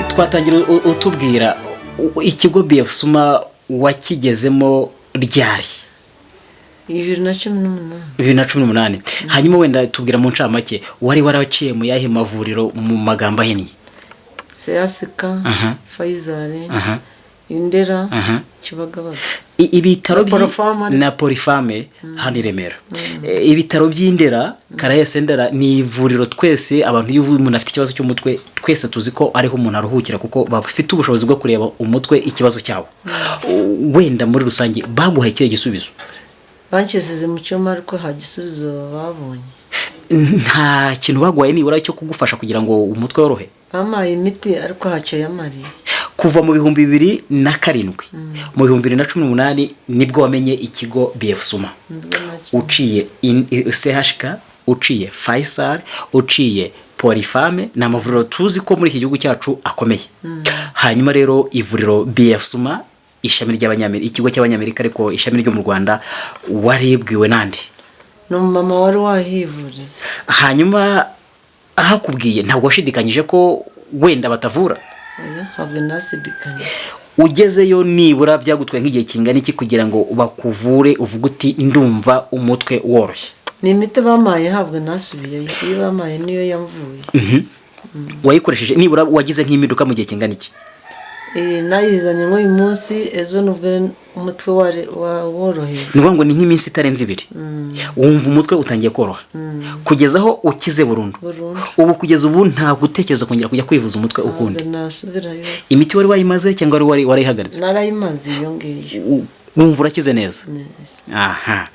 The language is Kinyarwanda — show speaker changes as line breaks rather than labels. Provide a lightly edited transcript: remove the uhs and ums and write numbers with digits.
Twatangira utubwira ikigo BF-Suma wakigezemo ryari?
2018.
Hanyuma wenda tubwira mu ncamake wari waraciye mu yahe mavuriro mu magambo ahinnye?
CSK, Faisal, Indera, Kibagabaga.
Ibitaro na Polifame hano i Remera. Ibitaro by'Indera, Karayesi Ndera ni ivuriro twese abantu iyo umuntu afite ikibazo cy'umutwe twese tuzi ko ariho umuntu aruhukira kuko bafite ubushobozi bwo kureba umutwe ikibazo cyawo. Wenda muri rusange baguhaye ikihe gisubizo?
Banshyize mu cyuma ariko hagisubizo babonye.
Nta kintu bagwaye nibura cyo kugufasha kugira ngo umutwe worohe?
Bamaye imiti ariko hacyo yamariye.
Kuva mu 2007 mu 2018 nibwo wamenye ikigo BF-Suma. Uciye CHK, uciye Faisal, uciye Polifame na mavuriro tuzi ko muri iki gihugu cyacu akomeye. Hanyuma rero ivuriro BF-Suma ishami ry'Abanyamerika, ikigo cy'Abanyamerika ariko ishami ryo mu Rwanda waribwiwe nande?
No mama wari wahivuriza.
Hanyuma ahakubwiye ntabwo washidikanyije ko wenda batavura?
Habe nasidikanye.
Ugezeyo nibura byagutwaye nk'igihe kingana iki kugira ngo bakuvure uvuga uti ndumva umutwe woroshye?
Ni imiti bamaye habwe nasubiye, iyo bamaye niyo yamvuye.
Wayikoresheje nibura wagize nk'impinduka mu gihe kingana iki?
Nayizanye ngo uyu munsi ejo nubwo umutwe woroheye.
Nuvuga ngo ni nk'iminsi itarenze 2. Wumva umutwe utangiye koroha. Kugezaho ukize burundu. Ubu kugeza ubu nta gutekereza kongera kujya kwivuza umutwe ukundi?
Nasubirayo.
Imiti wari wayimaze cyangwa wari warayihagaritse?
Narayimaze iyo ngiyo.
Wumva urakize neza?
Neza.
Aha.